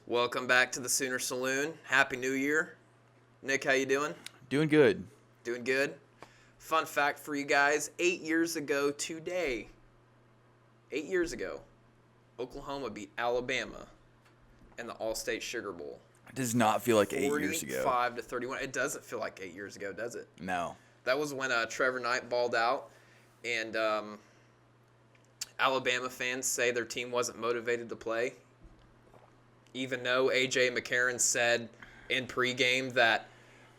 Welcome back to the Sooner Saloon. Happy New Year. Nick, how you doing? Doing good. Doing good. Fun fact for you guys, 8 years ago today, 8 years ago, Oklahoma beat Alabama in the All-State Sugar Bowl. It does not feel like 8 years ago. 45-31. It doesn't feel like 8 years ago, does it? No. That was when Trevor Knight balled out, and Alabama fans say their team wasn't motivated to play, even though A.J. McCarron said in pregame that,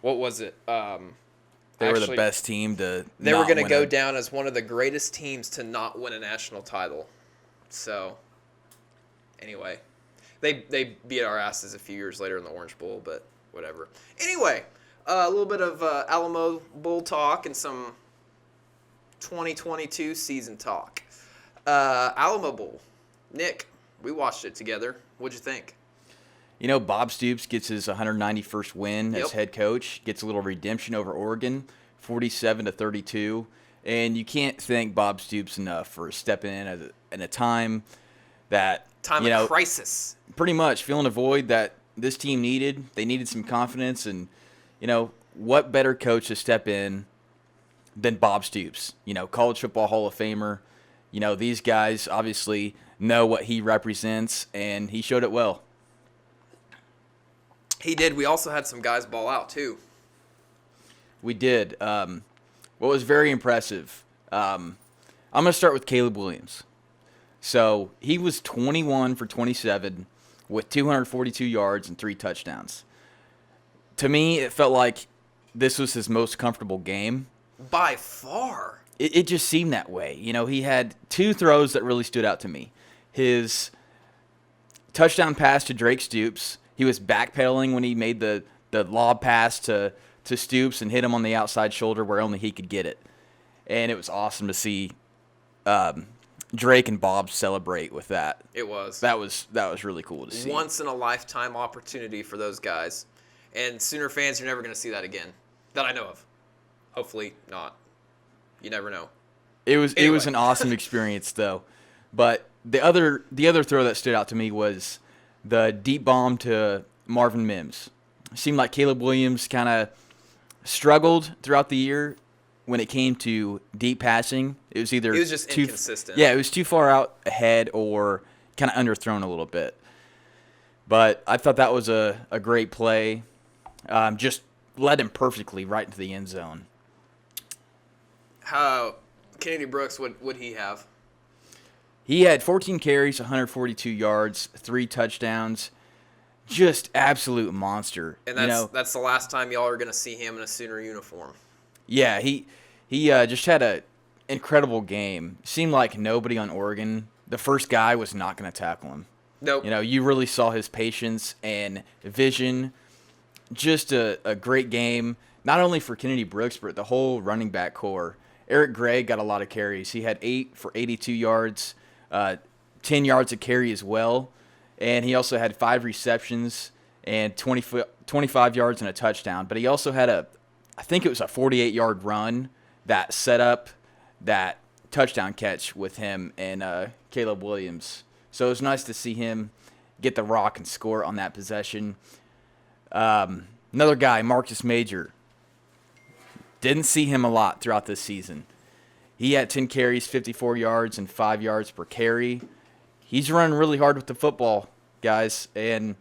what was it? They were the best team to They were going to go down as one of the greatest teams to not win a national title. So, anyway, they beat our asses a few years later in the Orange Bowl, but whatever. Anyway, a little bit of Alamo Bowl talk and some 2022 season talk. Alamo Bowl. Nick, we watched it together. What'd you think? You know, Bob Stoops gets his 191st win as head coach, gets a little redemption over Oregon, 47-32. And you can't thank Bob Stoops enough for stepping in at a time that, of crisis. Pretty much filling a void that this team needed. They needed some confidence. And, what better coach to step in than Bob Stoops? College football Hall of Famer. These guys obviously know what he represents, and he showed it well. He did. We also had some guys ball out, too. We did. What was very impressive, I'm going to start with Caleb Williams. So he was 21 for 27 with 242 yards and 3 touchdowns. To me, it felt like this was his most comfortable game. By far. It just seemed that way. He had 2 throws that really stood out to me. His touchdown pass to Drake Stoops. He was backpedaling when he made the lob pass to Stoops and hit him on the outside shoulder where only he could get it. And it was awesome to see Drake and Bob celebrate with that. It was. That was really cool to see. Once in a lifetime opportunity for those guys. And Sooner fans, you're never going to see that again. That I know of. Hopefully not. You never know. It was an awesome experience though. But the other throw that stood out to me was the deep bomb to Marvin Mims. It seemed like Caleb Williams kind of struggled throughout the year when it came to deep passing. It was just inconsistent. Yeah, it was too far out ahead or kind of underthrown a little bit. But I thought that was a great play. Just led him perfectly right into the end zone. How Kennedy Brooks, would he have? He had 14 carries, 142 yards, 3 touchdowns. Just absolute monster. And that's the last time y'all are going to see him in a Sooner uniform. Yeah, he just had an incredible game. Seemed like nobody on Oregon, the first guy was not going to tackle him. Nope. You really saw his patience and vision. Just a great game, not only for Kennedy Brooks, but the whole running back core. Eric Gray got a lot of carries. He had 8 for 82 yards. 10 yards of carry as well. And he also had 5 receptions and 25 yards and a touchdown. But he also had I think it was a 48-yard run that set up that touchdown catch with him and Caleb Williams. So it was nice to see him get the rock and score on that possession. Another guy, Marcus Major. Didn't see him a lot throughout this season. He had 10 carries, 54 yards, and 5 yards per carry. He's running really hard with the football, guys, and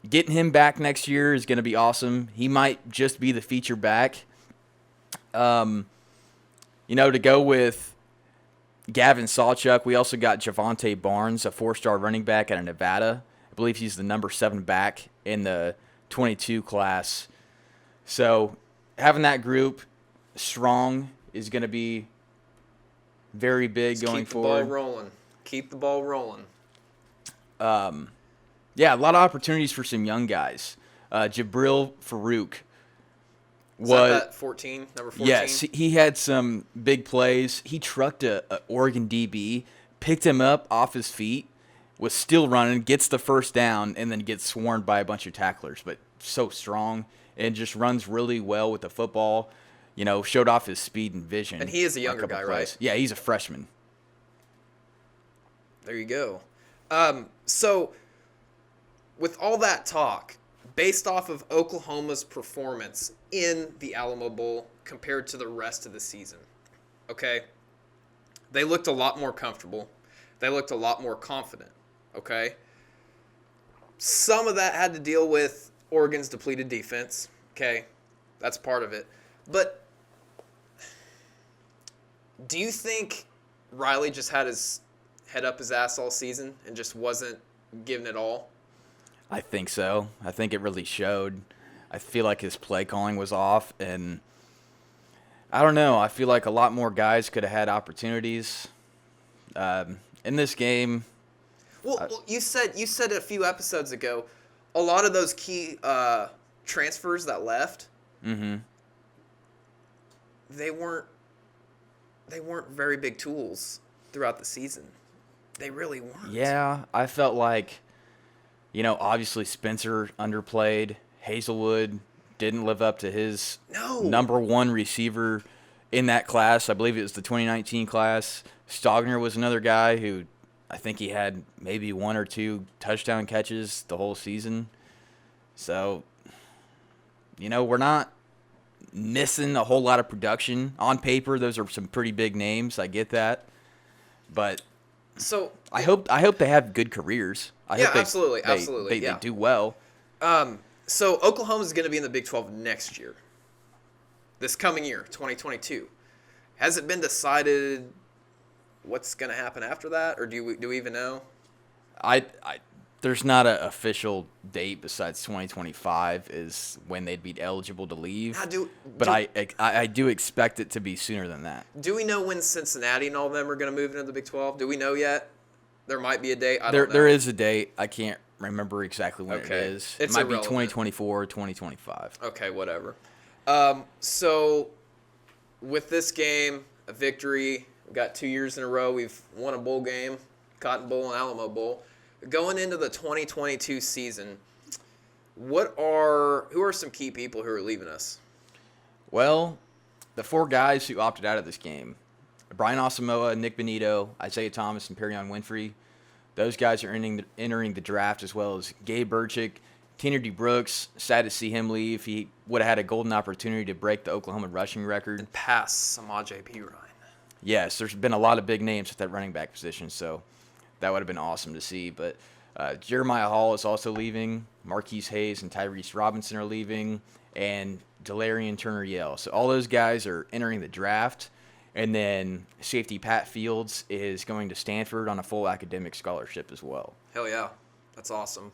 getting him back next year is going to be awesome. He might just be the feature back. To go with Gavin Sawchuk, we also got Javonte Barnes, a 4-star running back out of Nevada. I believe he's the number 7 back in the 22 class. So having that group strong is going to be very big going forward. Keep the ball rolling. Yeah, a lot of opportunities for some young guys. Jabril Farouk was that 14, number 14? Yes, he had some big plays. He trucked a Oregon DB, picked him up off his feet, was still running, gets the first down, and then gets swarmed by a bunch of tacklers. But so strong and just runs really well with the football. Showed off his speed and vision. And he is a younger guy, right? Yeah, he's a freshman. There you go. So with all that talk, based off of Oklahoma's performance in the Alamo Bowl compared to the rest of the season, okay, they looked a lot more comfortable. They looked a lot more confident, okay? Some of that had to deal with Oregon's depleted defense, okay? That's part of it. But do you think Riley just had his head up his ass all season and just wasn't giving it all? I think so. I think it really showed. I feel like his play calling was off, and I don't know. I feel like a lot more guys could have had opportunities in this game. Well, you said a few episodes ago, a lot of those key transfers that left, they weren't very big tools throughout the season. They really weren't. Yeah, I felt like, obviously Spencer underplayed. Hazelwood didn't live up to his number one receiver in that class. I believe it was the 2019 class. Stogner was another guy who I think he had maybe 1 or 2 touchdown catches the whole season. So, we're not missing a whole lot of production. On paper, those are some pretty big names. I get that. But so I hope they have good careers. I hope absolutely. They do well. So Oklahoma is going to be in the Big 12 next year. This coming year, 2022. Has it been decided what's going to happen after that, or do we even know? There's not an official date besides 2025 is when they'd be eligible to leave. I do expect it to be sooner than that. Do we know when Cincinnati and all of them are going to move into the Big 12? Do we know yet? There might be a date. I don't know. There is a date. I can't remember exactly when it is. It might be 2024 or 2025. Okay, whatever. So with this game, a victory. We've got 2 years in a row. We've won a bowl game, Cotton Bowl and Alamo Bowl. Going into the 2022 season, who are some key people who are leaving us? Well, the 4 guys who opted out of this game, Brian Asamoah, Nick Benito, Isaiah Thomas, and Perrion Winfrey. Those guys are entering the draft, as well as Gabe Burchick, Kennedy Brooks. Sad to see him leave. He would have had a golden opportunity to break the Oklahoma rushing record. And pass Samaje Perine. Yes, there's been a lot of big names at that running back position, so that would have been awesome to see. But Jeremiah Hall is also leaving. Marquise Hayes and Tyrese Robinson are leaving. And Delarian Turner-Yell. So all those guys are entering the draft. And then safety Pat Fields is going to Stanford on a full academic scholarship as well. Hell yeah. That's awesome.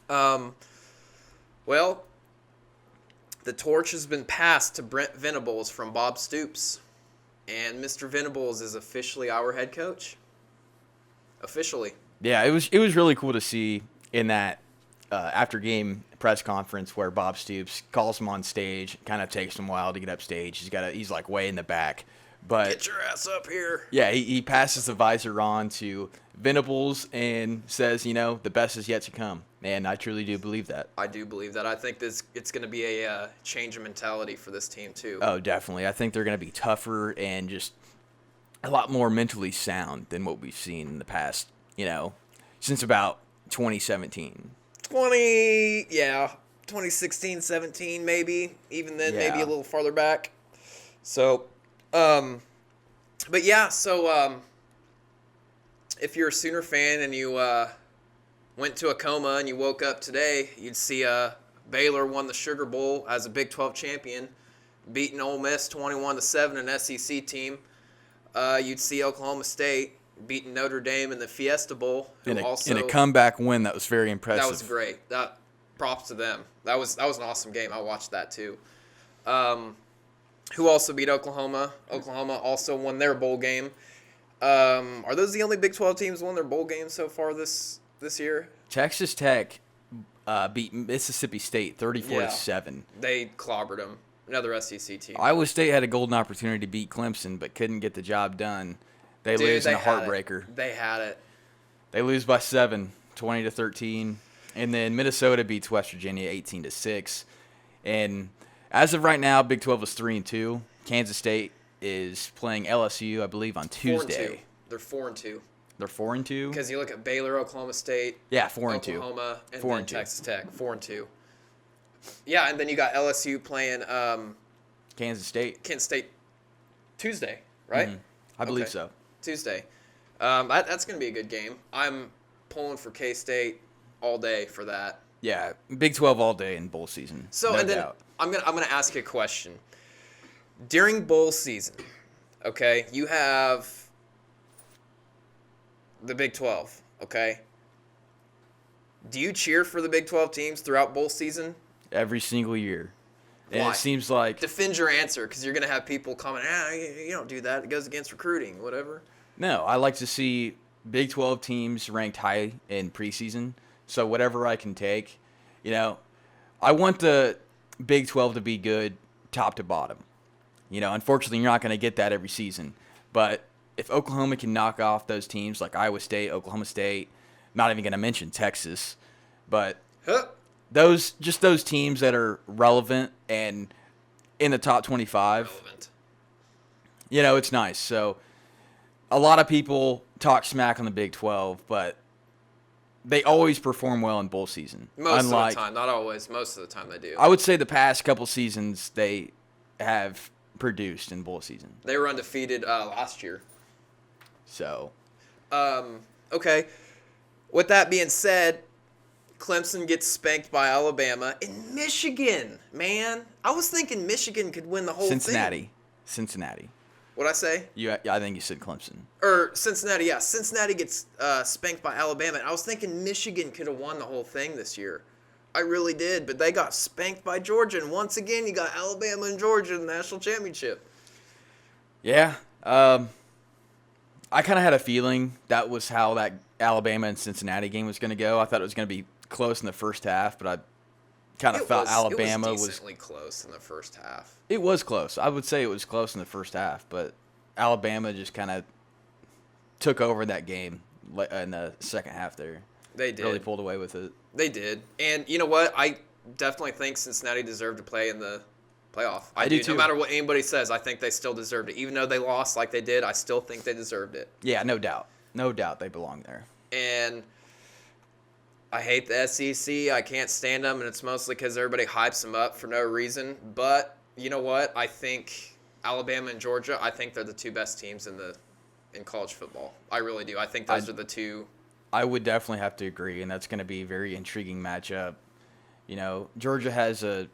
Well, the torch has been passed to Brent Venables from Bob Stoops. And Mr. Venables is officially our head coach. Officially. Yeah, it was really cool to see in that after-game press conference where Bob Stoops calls him on stage. Kind of takes him a while to get up stage. He's like way in the back. But get your ass up here. Yeah, he passes the visor on to Venables and says, the best is yet to come. And I truly do believe that. I do believe that. I think it's going to be a change of mentality for this team, too. Oh, definitely. I think they're going to be tougher and just a lot more mentally sound than what we've seen in the past, since about 2017. 2016, 17, maybe. Even then, maybe a little farther back. So, but yeah, if you're a Sooner fan and you went to a coma and you woke up today, you'd see Baylor won the Sugar Bowl as a Big 12 champion, beating Ole Miss 21-7, an SEC team. You'd see Oklahoma State beating Notre Dame in the Fiesta Bowl. In a comeback win that was very impressive. That was great. Props to them. That was an awesome game. I watched that too. Who also beat Oklahoma? Oklahoma also won their bowl game. Are those the only Big 12 teams won their bowl game so far this year? Texas Tech beat Mississippi State 34-7. They clobbered them. Another SEC team. Iowa State had a golden opportunity to beat Clemson, but couldn't get the job done. They lose in a heartbreaker. They had it. They lose by 7, 20-13. And then Minnesota beats West Virginia 18-6. And as of right now, Big 12 is 3-2. Kansas State is playing LSU, I believe, on Tuesday. 4-2. They're 4-2. They're 4-2. Because you look at Baylor, Oklahoma State, Yeah, 4-2. Oklahoma, and 4 then and 2. Texas Tech, 4-2. Yeah, and then you got LSU playing Kansas State. Kent State Tuesday, right? Mhm. I believe Okay. so. Tuesday. That's going to be a good game. I'm pulling for K-State all day for that. Yeah, Big 12 all day in bowl season. So, no and then doubt. I'm gonna ask you a question. During bowl season, okay, you have the Big 12, okay? Do you cheer for the Big 12 teams throughout bowl season? Every single year. And Why? it seems like Defend your answer, because you're going to have people comment, you don't do that. It goes against recruiting, whatever. no, I like to see Big 12 teams ranked high in preseason. So whatever I can take, I want the Big 12 to be good top to bottom. Unfortunately, you're not going to get that every season. But if Oklahoma can knock off those teams like Iowa State, Oklahoma State, not even going to mention Texas, but Huh. those teams that are relevant and in the top 25, Relevant. it's nice. So a lot of people talk smack on the Big 12, but they always perform well in bowl season. Most of the time. Not always. Most of the time they do. I would say the past couple seasons they have produced in bowl season. They were undefeated last year. So, Okay. With that being said, Clemson gets spanked by Alabama in Michigan, man. I was thinking Michigan could win the whole thing. Cincinnati. What'd I say? I think you said Clemson. Or Cincinnati, yeah. Cincinnati gets spanked by Alabama. And I was thinking Michigan could have won the whole thing this year. I really did, but they got spanked by Georgia. And once again, you got Alabama and Georgia in the national championship. Yeah. I kind of had a feeling that was how that Alabama and Cincinnati game was going to go. I thought it was going to be close in the first half, but I kind of felt Alabama was decently close in the first half. It was close. I would say it was close in the first half, but Alabama just kind of took over that game in the second half there. They did. Really pulled away with it. They did. And you know what? I definitely think Cincinnati deserved to play in the playoff. I do too. No matter what anybody says, I think they still deserved it. Even though they lost like they did, I still think they deserved it. Yeah, no doubt. No doubt they belong there. And I hate the SEC. I can't stand them, and it's mostly because everybody hypes them up for no reason. But you know what? I think Alabama and Georgia, I think they're the two best teams in college football. I really do. I think those are the two. I would definitely have to agree, and that's going to be a very intriguing matchup. Georgia has a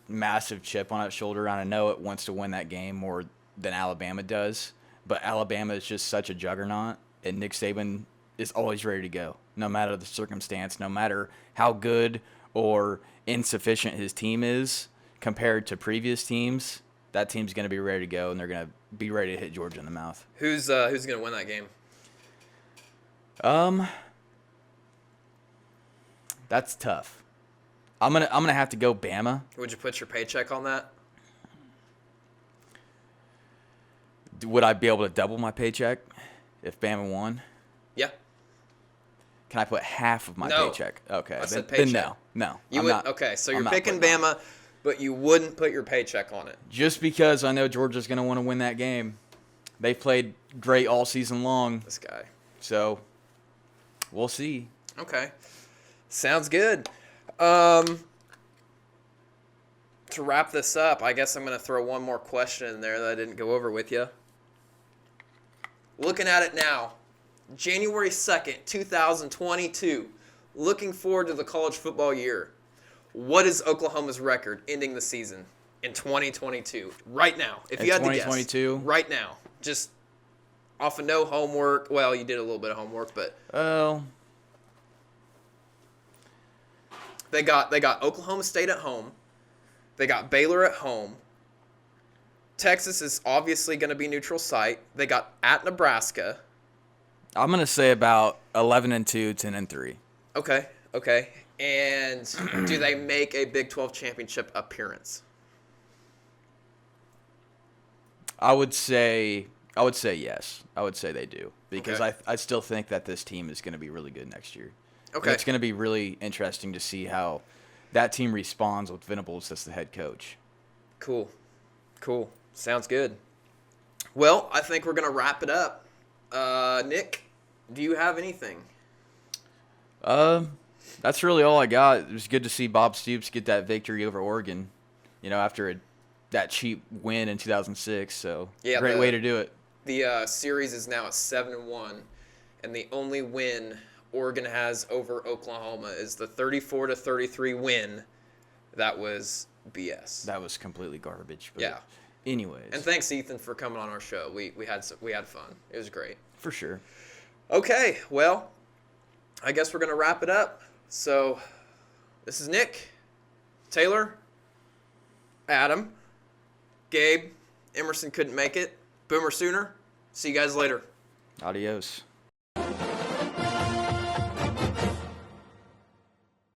massive chip on its shoulder, and I know it wants to win that game more than Alabama does. But Alabama is just such a juggernaut, and Nick Saban is always ready to go, no matter the circumstance, no matter how good or insufficient his team is compared to previous teams. That team's going to be ready to go, and they're going to be ready to hit Georgia in the mouth. Who's going to win that game? That's tough. I'm gonna have to go Bama. Would you put your paycheck on that? Would I be able to double my paycheck if Bama won? Yeah. Can I put half of my No. paycheck? Okay. I said then paycheck. No. You I'm would. not- Okay, so I'm you're not picking putting Bama, but you wouldn't put your paycheck on it. Just because I know Georgia's gonna want to win that game. They played great all season long, This guy. so we'll see. Okay. Sounds good. To wrap this up, I guess I'm going to throw one more question in there that I didn't go over with you. Looking at it now, January 2nd, 2022, looking forward to the college football year. What is Oklahoma's record ending the season in 2022? Right now, if you had to guess. 2022? Right now. Just off of no homework. Well, you did a little bit of homework, but Oh, They got Oklahoma State at home. They got Baylor at home. Texas is obviously going to be neutral site. They got at Nebraska. I'm gonna say about 11-2, 10-3. Okay. And do they make a Big 12 championship appearance? I would say yes. I would say they do because Okay. I still think that this team is going to be really good next year. Okay. It's going to be really interesting to see how that team responds with Venables as the head coach. Cool. Sounds good. Well, I think we're going to wrap it up. Nick, do you have anything? That's really all I got. It was good to see Bob Stoops get that victory over Oregon, after that cheap win in 2006. So, Yeah, great way to do it. The series is now at 7-1, and the only win Oregon has over Oklahoma is the 34-33 win. That was BS. That was completely garbage. But Yeah. Anyways. And thanks, Ethan, for coming on our show. We had fun. It was great. For sure. Okay, well, I guess we're gonna wrap it up. So, this is Nick, Taylor, Adam, Gabe, Emerson couldn't make it. Boomer Sooner. See you guys later. Adios.